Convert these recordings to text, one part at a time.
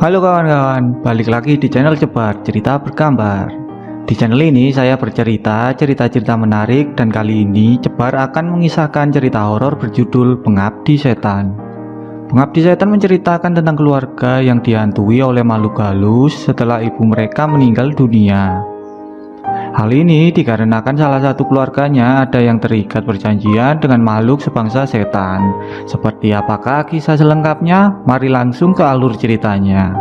Halo kawan-kawan, balik lagi di channel Jebar Cerita Bergambar. Di channel ini saya bercerita cerita-cerita menarik, dan kali ini Jebar akan mengisahkan cerita horor berjudul Pengabdi Setan. Pengabdi Setan menceritakan tentang keluarga yang dihantui oleh makhluk halus setelah ibu mereka meninggal dunia. Hal ini dikarenakan salah satu keluarganya ada yang terikat perjanjian dengan makhluk sebangsa setan. Seperti apakah kisah selengkapnya? Mari langsung ke alur ceritanya.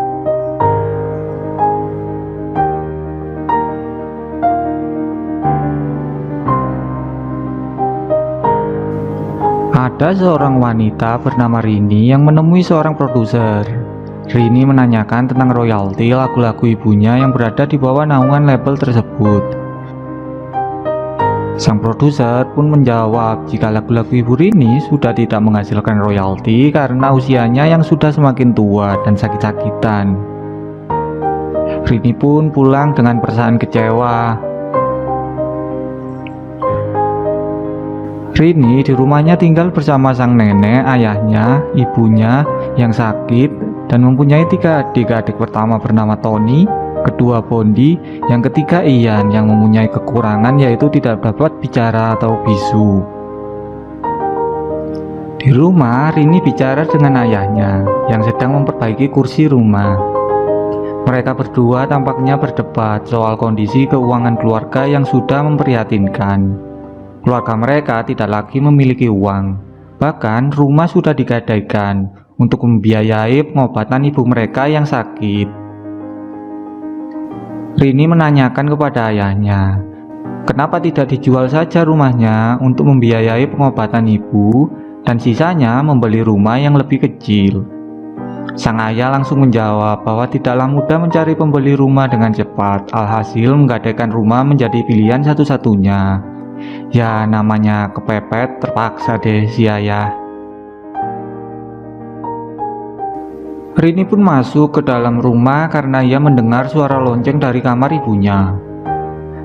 Ada seorang wanita bernama Rini yang menemui seorang produser. Rini menanyakan tentang royalti lagu-lagu ibunya yang berada di bawah naungan label tersebut. Sang produser pun menjawab jika lagu-lagu ibu Rini sudah tidak menghasilkan royalti karena usianya yang sudah semakin tua dan sakit-sakitan. Rini pun pulang dengan perasaan kecewa. Rini di rumahnya tinggal bersama sang nenek, ayahnya, ibunya yang sakit, dan mempunyai 3 adik. Adik pertama bernama Tony, kedua Bondi, yang ketiga Ian yang mempunyai kekurangan yaitu tidak dapat bicara atau bisu. Di rumah, Rini bicara dengan ayahnya yang sedang memperbaiki kursi rumah. Mereka berdua tampaknya berdebat soal kondisi keuangan keluarga yang sudah memprihatinkan. Keluarga mereka tidak lagi memiliki uang, bahkan rumah sudah digadaikan untuk membiayai pengobatan ibu mereka yang sakit. Rini menanyakan kepada ayahnya, kenapa tidak dijual saja rumahnya untuk membiayai pengobatan ibu dan sisanya membeli rumah yang lebih kecil. Sang ayah langsung menjawab bahwa tidaklah mudah mencari pembeli rumah dengan cepat, alhasil menggadaikan rumah menjadi pilihan satu-satunya. Ya namanya kepepet, terpaksa deh si ayah. Rini pun masuk ke dalam rumah karena ia mendengar suara lonceng dari kamar ibunya.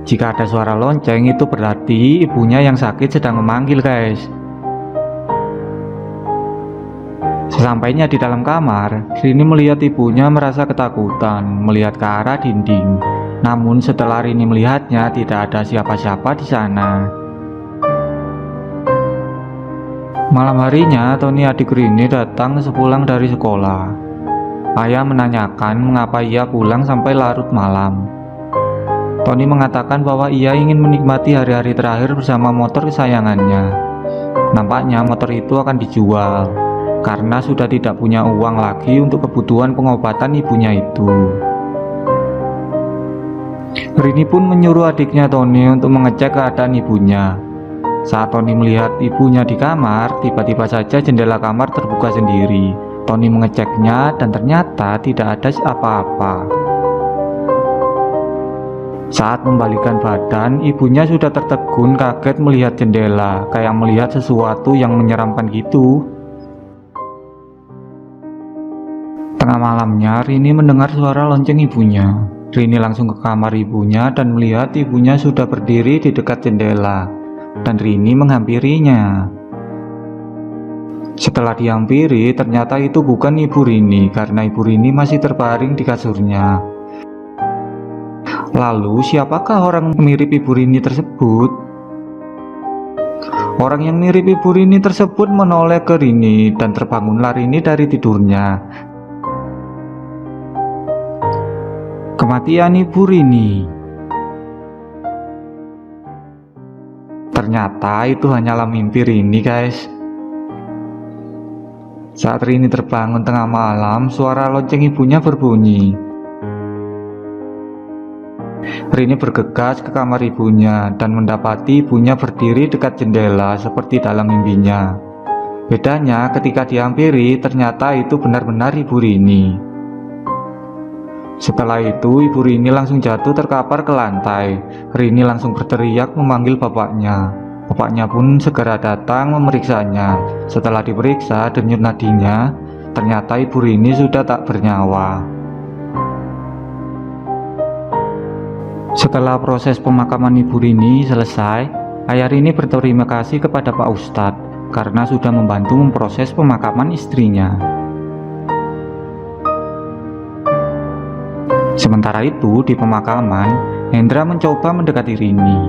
Jika ada suara lonceng itu berarti ibunya yang sakit sedang memanggil guys. Sesampainya di dalam kamar, Rini melihat ibunya merasa ketakutan melihat ke arah dinding. Namun setelah Rini melihatnya tidak ada siapa-siapa di sana. Malam harinya, Tony adik Rini datang sepulang dari sekolah. Ayah menanyakan mengapa ia pulang sampai larut malam. Tony mengatakan bahwa ia ingin menikmati hari-hari terakhir bersama motor kesayangannya. Nampaknya motor itu akan dijual karena sudah tidak punya uang lagi untuk kebutuhan pengobatan ibunya itu. Rini pun menyuruh adiknya Tony untuk mengecek keadaan ibunya. Saat Tony melihat ibunya di kamar, tiba-tiba saja jendela kamar terbuka sendiri. Tony mengeceknya dan ternyata tidak ada apa-apa. Saat membalikkan badan, ibunya sudah tertegun kaget melihat jendela, kayak melihat sesuatu yang menyeramkan gitu. Tengah malamnya, Rini mendengar suara lonceng ibunya. Rini langsung ke kamar ibunya dan melihat ibunya sudah berdiri di dekat jendela, dan Rini menghampirinya. Setelah dihampiri, ternyata itu bukan ibu Rini karena ibu Rini masih terbaring di kasurnya. Lalu siapakah orang mirip ibu Rini tersebut? Orang yang mirip ibu Rini tersebut menoleh ke Rini dan terbangunlah Rini dari tidurnya. Kematian ibu Rini. Ternyata itu hanyalah mimpi Rini guys. Saat Rini terbangun tengah malam, suara lonceng ibunya berbunyi. Rini bergegas ke kamar ibunya dan mendapati ibunya berdiri dekat jendela seperti dalam mimpinya. Bedanya ketika dihampiri, ternyata itu benar-benar ibu Rini. Setelah itu, ibu Rini langsung jatuh terkapar ke lantai. Rini langsung berteriak memanggil bapaknya. Bapaknya pun segera datang memeriksanya. Setelah diperiksa denyut nadinya, ternyata ibu Rini sudah tak bernyawa. Setelah proses pemakaman ibu Rini selesai, ayah Rini berterima kasih kepada Pak Ustadz karena sudah membantu memproses pemakaman istrinya. Sementara itu di pemakaman, Hendra mencoba mendekati Rini.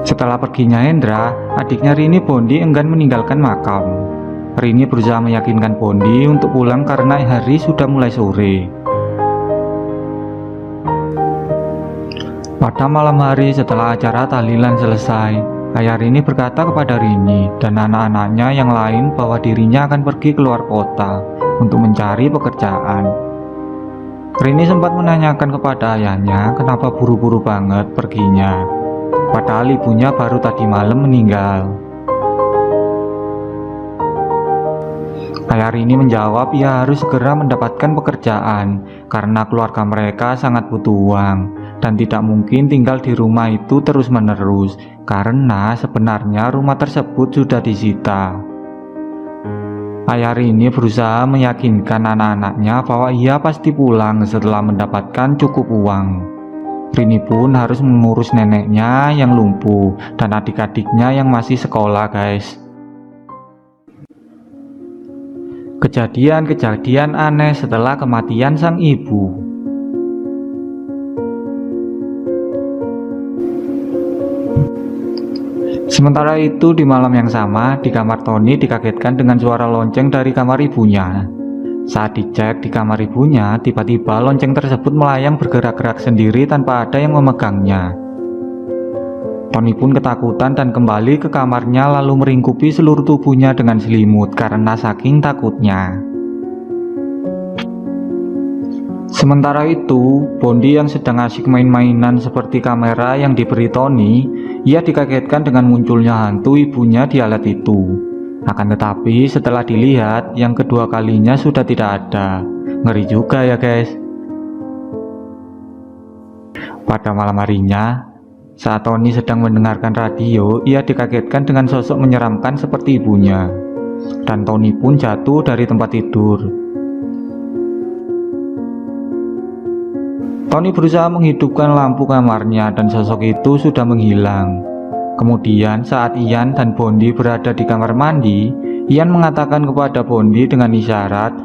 Setelah perginya Hendra, adiknya Rini, Bondi, enggan meninggalkan makam. Rini berusaha meyakinkan Bondi untuk pulang karena hari sudah mulai sore. Pada malam hari setelah acara tahlilan selesai, ayah Rini berkata kepada Rini dan anak-anaknya yang lain bahwa dirinya akan pergi keluar kota untuk mencari pekerjaan. Rini sempat menanyakan kepada ayahnya kenapa buru-buru banget perginya, padahal ibunya baru tadi malam meninggal. Ayah Rini menjawab ia harus segera mendapatkan pekerjaan karena keluarga mereka sangat butuh uang dan tidak mungkin tinggal di rumah itu terus-menerus karena sebenarnya rumah tersebut sudah disita. Ayah Rini berusaha meyakinkan anak-anaknya bahwa ia pasti pulang setelah mendapatkan cukup uang. Rini pun harus mengurus neneknya yang lumpuh dan adik-adiknya yang masih sekolah, guys. Kejadian-kejadian aneh setelah kematian sang ibu. Sementara itu di malam yang sama, di kamar Tony dikagetkan dengan suara lonceng dari kamar ibunya. Saat dicek di kamar ibunya, tiba-tiba lonceng tersebut melayang bergerak-gerak sendiri tanpa ada yang memegangnya. Tony pun ketakutan dan kembali ke kamarnya lalu meringkupi seluruh tubuhnya dengan selimut karena saking takutnya. Sementara itu, Bondi yang sedang asyik main-mainan seperti kamera yang diberi Tony, ia dikagetkan dengan munculnya hantu ibunya di alat itu. Akan tetapi setelah dilihat, yang kedua kalinya sudah tidak ada. Ngeri juga ya guys. Pada malam harinya, saat Tony sedang mendengarkan radio, ia dikagetkan dengan sosok menyeramkan seperti ibunya. Dan Tony pun jatuh dari tempat tidur. Tony berusaha menghidupkan lampu kamarnya dan sosok itu sudah menghilang. Kemudian saat Ian dan Bondi berada di kamar mandi, Ian mengatakan kepada Bondi dengan isyarat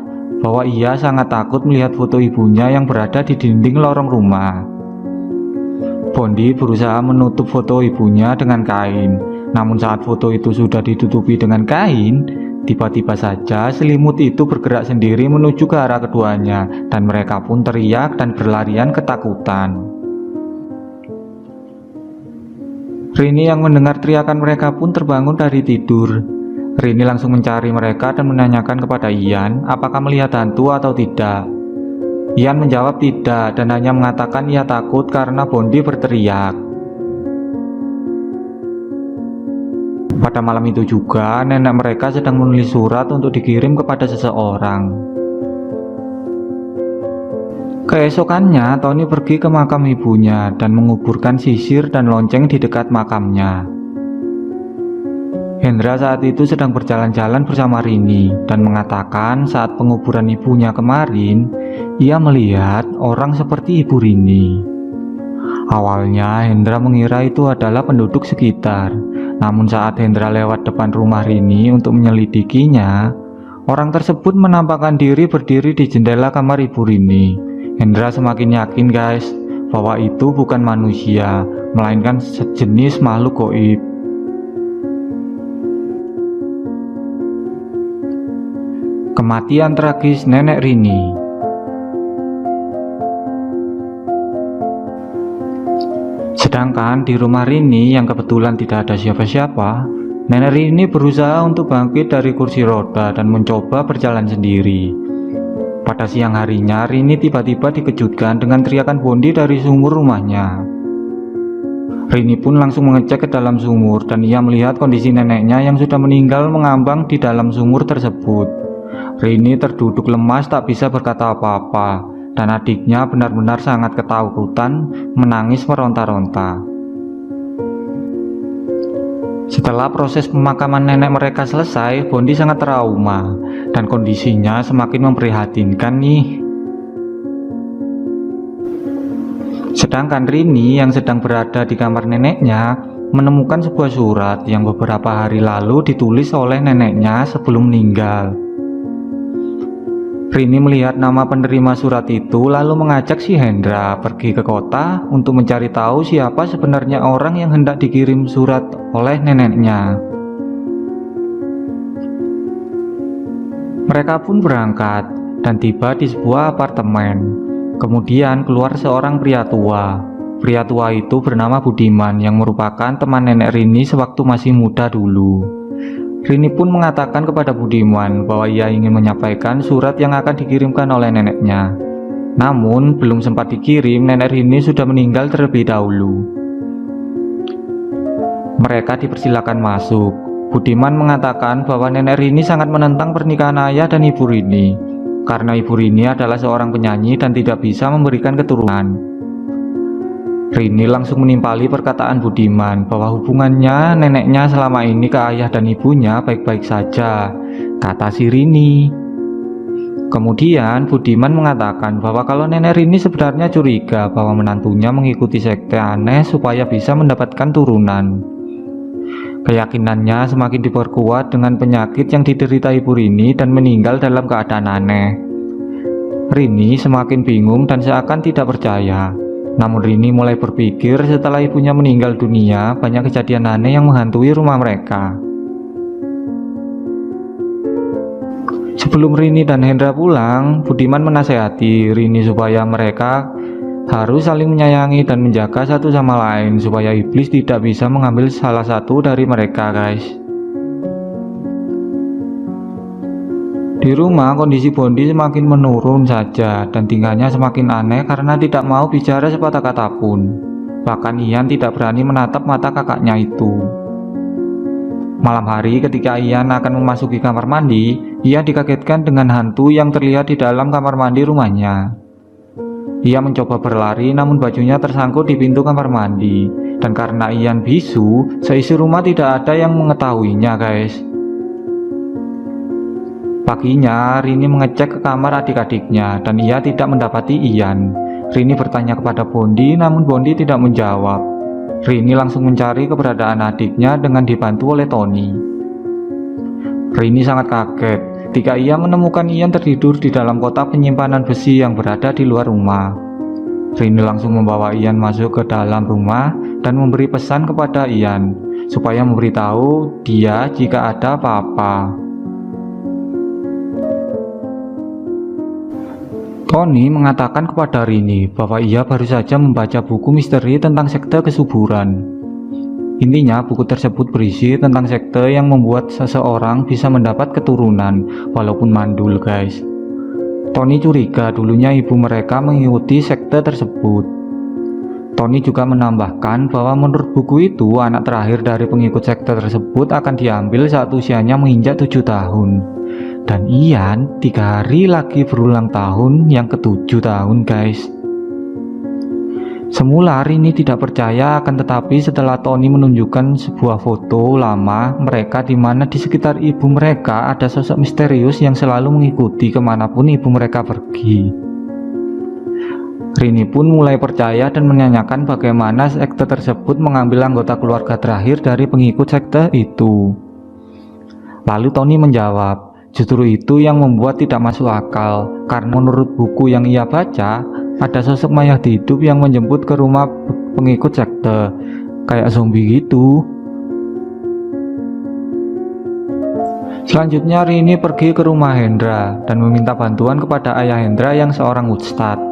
bahwa ia sangat takut melihat foto ibunya yang berada di dinding lorong rumah. Bondi berusaha menutup foto ibunya dengan kain, namun saat foto itu sudah ditutupi dengan kain, tiba-tiba saja selimut itu bergerak sendiri menuju ke arah keduanya dan mereka pun teriak dan berlarian ketakutan. Rini yang mendengar teriakan mereka pun terbangun dari tidur. Rini langsung mencari mereka dan menanyakan kepada Ian apakah melihat hantu atau tidak. Ian menjawab tidak dan hanya mengatakan ia takut karena Bondi berteriak. Pada malam itu juga, nenek mereka sedang menulis surat untuk dikirim kepada seseorang. Keesokannya, Tony pergi ke makam ibunya dan menguburkan sisir dan lonceng di dekat makamnya. Hendra saat itu sedang berjalan-jalan bersama Rini dan mengatakan saat penguburan ibunya kemarin, ia melihat orang seperti ibu Rini. Awalnya, Hendra mengira itu adalah penduduk sekitar. Namun saat Hendra lewat depan rumah Rini untuk menyelidikinya, orang tersebut menampakkan diri berdiri di jendela kamar ibu Rini. Hendra semakin yakin guys, bahwa itu bukan manusia, melainkan sejenis makhluk gaib. Kematian tragis nenek Rini. Sedangkan di rumah Rini yang kebetulan tidak ada siapa-siapa, nenek Rini berusaha untuk bangkit dari kursi roda dan mencoba berjalan sendiri. Pada siang harinya, Rini tiba-tiba dikejutkan dengan teriakan Bondi dari sumur rumahnya. Rini pun langsung mengecek ke dalam sumur dan ia melihat kondisi neneknya yang sudah meninggal mengambang di dalam sumur tersebut. Rini terduduk lemas tak bisa berkata apa-apa. Dan adiknya benar-benar sangat ketakutan, menangis meronta-ronta. Setelah proses pemakaman nenek mereka selesai, Bondi sangat trauma dan kondisinya semakin memprihatinkan nih. Sedangkan Rini yang sedang berada di kamar neneknya menemukan sebuah surat yang beberapa hari lalu ditulis oleh neneknya sebelum meninggal. Rini melihat nama penerima surat itu lalu mengajak si Hendra pergi ke kota untuk mencari tahu siapa sebenarnya orang yang hendak dikirim surat oleh neneknya. Mereka pun berangkat dan tiba di sebuah apartemen. Kemudian keluar seorang pria tua. Pria tua itu bernama Budiman yang merupakan teman nenek Rini sewaktu masih muda dulu. Rini pun mengatakan kepada Budiman bahwa ia ingin menyampaikan surat yang akan dikirimkan oleh neneknya. Namun belum sempat dikirim, nenek Rini sudah meninggal terlebih dahulu. Mereka dipersilakan masuk. Budiman mengatakan bahwa nenek Rini sangat menentang pernikahan ayah dan ibu Rini, karena ibu Rini adalah seorang penyanyi dan tidak bisa memberikan keturunan. Rini langsung menimpali perkataan Budiman bahwa hubungannya neneknya selama ini ke ayah dan ibunya baik-baik saja, kata si Rini. Kemudian Budiman mengatakan bahwa kalau nenek Rini sebenarnya curiga bahwa menantunya mengikuti sekte aneh supaya bisa mendapatkan turunan. Keyakinannya semakin diperkuat dengan penyakit yang diderita ibu Rini dan meninggal dalam keadaan aneh. Rini semakin bingung dan seakan tidak percaya. Namun Rini mulai berpikir setelah ibunya meninggal dunia, banyak kejadian aneh yang menghantui rumah mereka. Sebelum Rini dan Hendra pulang, Budiman menasehati Rini supaya mereka harus saling menyayangi dan menjaga satu sama lain supaya iblis tidak bisa mengambil salah satu dari mereka, guys. Di rumah kondisi Bondi semakin menurun saja dan tingkahnya semakin aneh karena tidak mau bicara sepatah kata pun. Bahkan Ian tidak berani menatap mata kakaknya itu. Malam hari ketika Ian akan memasuki kamar mandi, ia dikagetkan dengan hantu yang terlihat di dalam kamar mandi rumahnya. Ia mencoba berlari namun bajunya tersangkut di pintu kamar mandi. Dan karena Ian bisu, seisi rumah tidak ada yang mengetahuinya, guys. Paginya, Rini mengecek ke kamar adik-adiknya dan ia tidak mendapati Ian. Rini bertanya kepada Bondi, namun Bondi tidak menjawab. Rini langsung mencari keberadaan adiknya dengan dibantu oleh Tony. Rini sangat kaget ketika ia menemukan Ian tertidur di dalam kotak penyimpanan besi yang berada di luar rumah. Rini langsung membawa Ian masuk ke dalam rumah dan memberi pesan kepada Ian supaya memberitahu dia jika ada apa-apa. Tony mengatakan kepada Rini bahwa ia baru saja membaca buku misteri tentang sekte kesuburan. Intinya buku tersebut berisi tentang sekte yang membuat seseorang bisa mendapat keturunan walaupun mandul, guys. Tony curiga dulunya ibu mereka mengikuti sekte tersebut. Tony juga menambahkan bahwa menurut buku itu anak terakhir dari pengikut sekte tersebut akan diambil saat usianya menginjak 7 tahun. Dan Ian 3 hari lagi berulang tahun yang ke-7 tahun, guys. Semula Rini tidak percaya, akan tetapi setelah Tony menunjukkan sebuah foto lama mereka di mana di sekitar ibu mereka ada sosok misterius yang selalu mengikuti kemanapun ibu mereka pergi. Rini pun mulai percaya dan menanyakan bagaimana sekte tersebut mengambil anggota keluarga terakhir dari pengikut sekte itu. Lalu Tony menjawab, justru itu yang membuat tidak masuk akal, karena menurut buku yang ia baca, ada sosok mayat hidup yang menjemput ke rumah pengikut sekte, kayak zombie gitu. Selanjutnya Rini pergi ke rumah Hendra dan meminta bantuan kepada ayah Hendra yang seorang ustadz.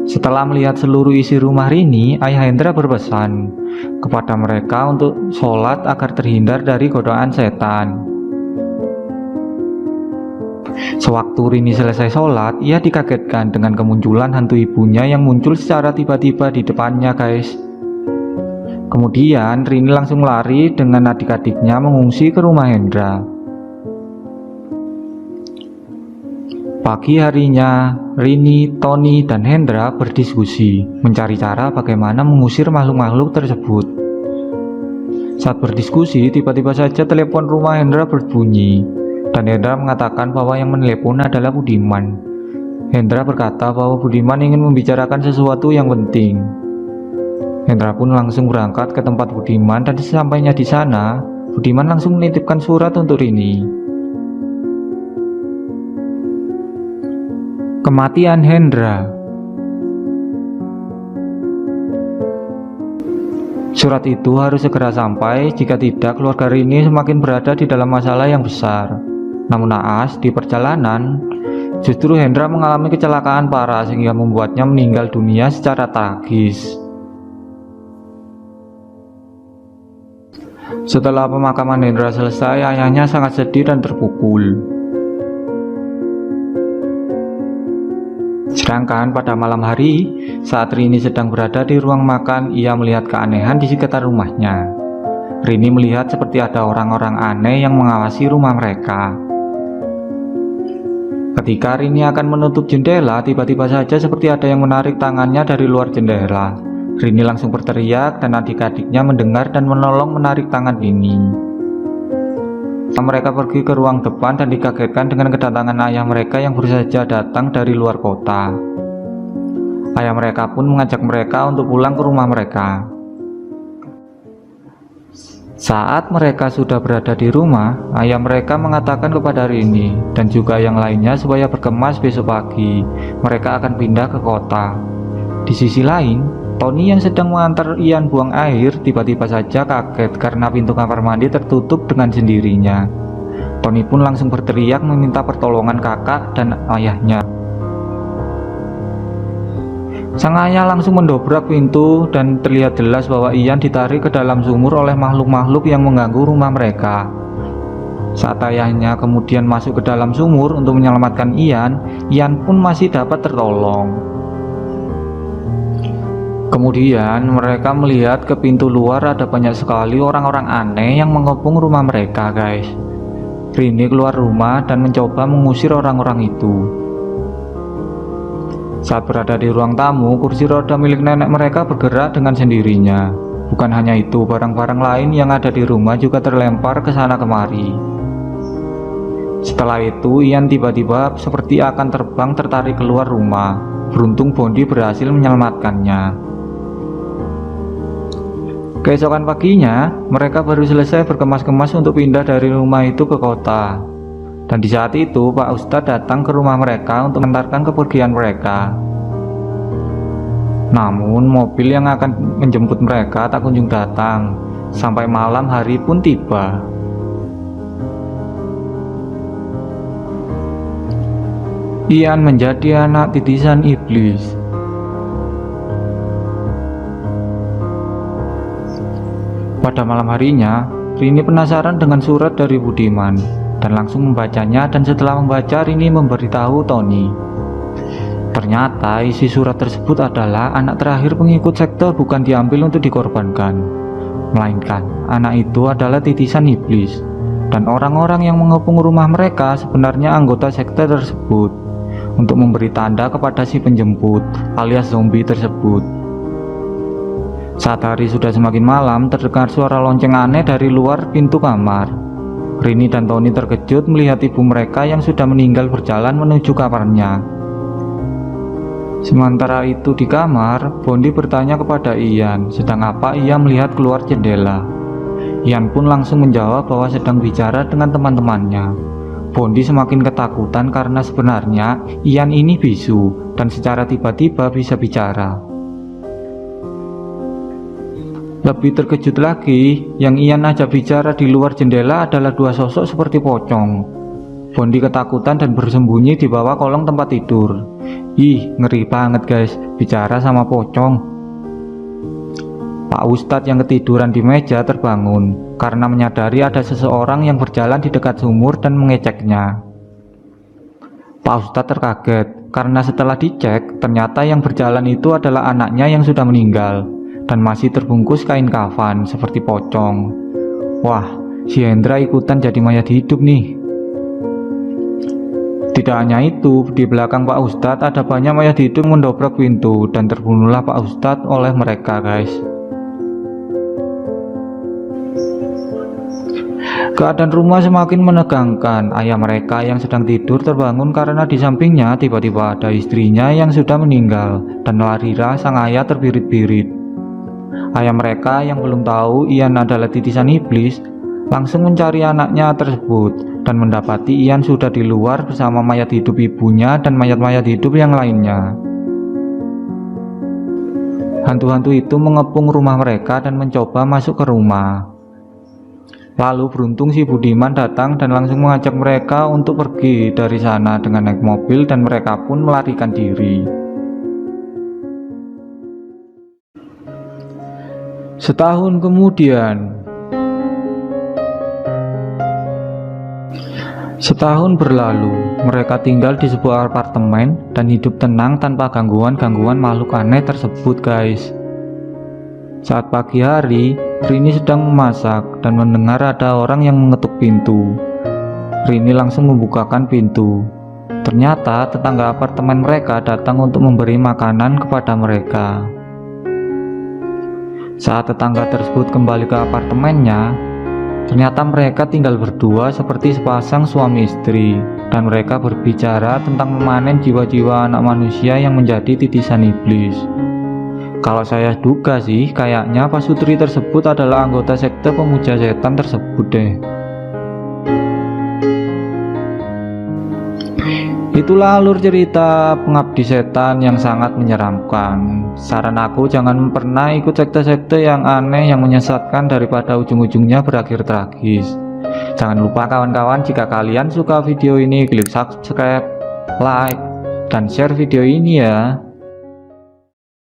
Setelah melihat seluruh isi rumah Rini, ayah Hendra berpesan kepada mereka untuk sholat agar terhindar dari godaan setan. Sewaktu Rini selesai sholat, ia dikagetkan dengan kemunculan hantu ibunya yang muncul secara tiba-tiba di depannya, guys. Kemudian Rini langsung lari dengan adik-adiknya mengungsi ke rumah Hendra. Pagi harinya, Rini, Tony, dan Hendra berdiskusi mencari cara bagaimana mengusir makhluk-makhluk tersebut. Saat berdiskusi, tiba-tiba saja telepon rumah Hendra berbunyi. Dan Hendra mengatakan bahwa yang menelepon adalah Budiman. Hendra berkata bahwa Budiman ingin membicarakan sesuatu yang penting. Hendra pun langsung berangkat ke tempat Budiman dan sesampainya di sana, Budiman langsung menitipkan surat untuk Rini. Kematian Hendra. Surat itu harus segera sampai, jika tidak keluarga Rini semakin berada di dalam masalah yang besar. Namun naas, di perjalanan, justru Hendra mengalami kecelakaan parah sehingga membuatnya meninggal dunia secara tragis. Setelah pemakaman Hendra selesai, ayahnya sangat sedih dan terpukul. Sedangkan pada malam hari, saat Rini sedang berada di ruang makan, ia melihat keanehan di sekitar rumahnya. Rini melihat seperti ada orang-orang aneh yang mengawasi rumah mereka. Ketika Rini akan menutup jendela, tiba-tiba saja seperti ada yang menarik tangannya dari luar jendela. Rini langsung berteriak dan adik-adiknya mendengar dan menolong menarik tangan Rini. Mereka pergi ke ruang depan dan dikagetkan dengan kedatangan ayah mereka yang baru saja datang dari luar kota. Ayah mereka pun mengajak mereka untuk pulang ke rumah mereka. Saat mereka sudah berada di rumah, ayah mereka mengatakan kepada Rini dan juga yang lainnya supaya berkemas besok pagi mereka akan pindah ke kota. Di sisi lain, Tony yang sedang mengantar Ian buang air tiba-tiba saja kaget karena pintu kamar mandi tertutup dengan sendirinya. Tony pun langsung berteriak meminta pertolongan kakak dan ayahnya. Sang ayah langsung mendobrak pintu dan terlihat jelas bahwa Ian ditarik ke dalam sumur oleh makhluk-makhluk yang mengganggu rumah mereka. Saat ayahnya kemudian masuk ke dalam sumur untuk menyelamatkan Ian, Ian pun masih dapat tertolong. Kemudian mereka melihat ke pintu luar ada banyak sekali orang-orang aneh yang mengepung rumah mereka, guys. Rini keluar rumah dan mencoba mengusir orang-orang itu. Saat berada di ruang tamu, kursi roda milik nenek mereka bergerak dengan sendirinya. Bukan hanya itu, barang-barang lain yang ada di rumah juga terlempar ke sana kemari. Setelah itu, Ian tiba-tiba seperti akan terbang tertarik keluar rumah. Beruntung Bondi berhasil menyelamatkannya. Keesokan paginya, mereka baru selesai berkemas-kemas untuk pindah dari rumah itu ke kota. Dan di saat itu, Pak Ustadz datang ke rumah mereka untuk mengantarkan kepergian mereka. Namun, mobil yang akan menjemput mereka tak kunjung datang. Sampai malam hari pun tiba. Ian menjadi anak titisan iblis. Pada malam harinya, Rini penasaran dengan surat dari Budiman dan langsung membacanya, dan setelah membaca Rini memberitahu Tony. Ternyata isi surat tersebut adalah anak terakhir pengikut sekte bukan diambil untuk dikorbankan, melainkan anak itu adalah titisan iblis, dan orang-orang yang mengepung rumah mereka sebenarnya anggota sekte tersebut untuk memberi tanda kepada si penjemput alias zombie tersebut. Saat hari sudah semakin malam, terdengar suara lonceng aneh dari luar pintu kamar. Rini dan Tony terkejut melihat ibu mereka yang sudah meninggal berjalan menuju kamarnya. Sementara itu di kamar, Bondi bertanya kepada Ian sedang apa ia melihat keluar jendela. Ian pun langsung menjawab bahwa sedang bicara dengan teman-temannya. Bondi semakin ketakutan karena sebenarnya Ian ini bisu dan secara tiba-tiba bisa bicara. Lebih terkejut lagi, yang Ian ajak bicara di luar jendela adalah dua sosok seperti pocong. Bondi ketakutan dan bersembunyi di bawah kolong tempat tidur. Ih, ngeri banget guys, bicara sama pocong. Pak Ustadz yang ketiduran di meja terbangun karena menyadari ada seseorang yang berjalan di dekat sumur dan mengeceknya. Pak Ustadz terkaget karena setelah dicek, ternyata yang berjalan itu adalah anaknya yang sudah meninggal dan masih terbungkus kain kafan seperti pocong. Wah, si Hendra ikutan jadi mayat hidup nih. Tidak hanya itu, di belakang Pak Ustadz ada banyak mayat hidup mendobrak pintu dan terbunuhlah Pak Ustadz oleh mereka, guys. Keadaan rumah semakin menegangkan. Ayah mereka yang sedang tidur terbangun karena di sampingnya tiba-tiba ada istrinya yang sudah meninggal, dan Larira sang ayah terbirit-birit. Ayah mereka yang belum tahu Ian adalah titisan iblis langsung mencari anaknya tersebut dan mendapati Ian sudah di luar bersama mayat hidup ibunya dan mayat-mayat hidup yang lainnya. Hantu-hantu itu mengepung rumah mereka dan mencoba masuk ke rumah. Lalu beruntung si Budiman datang dan langsung mengajak mereka untuk pergi dari sana dengan naik mobil dan mereka pun melarikan diri. Setahun kemudian, setahun berlalu, mereka tinggal di sebuah apartemen dan hidup tenang tanpa gangguan-gangguan makhluk aneh tersebut, guys. Saat pagi hari, Rini sedang memasak dan mendengar ada orang yang mengetuk pintu. Rini langsung membukakan pintu. Ternyata tetangga apartemen mereka datang untuk memberi makanan kepada mereka. Saat tetangga tersebut kembali ke apartemennya, ternyata mereka tinggal berdua seperti sepasang suami istri, dan mereka berbicara tentang memanen jiwa-jiwa anak manusia yang menjadi titisan iblis. Kalau saya duga sih, kayaknya pasutri tersebut adalah anggota sekte pemuja setan tersebut deh. Itulah alur cerita pengabdi setan yang sangat menyeramkan. Saran aku jangan pernah ikut sekte-sekte yang aneh yang menyesatkan daripada ujung-ujungnya berakhir tragis. Jangan lupa kawan-kawan, jika kalian suka video ini, klik subscribe, like, dan share video ini ya.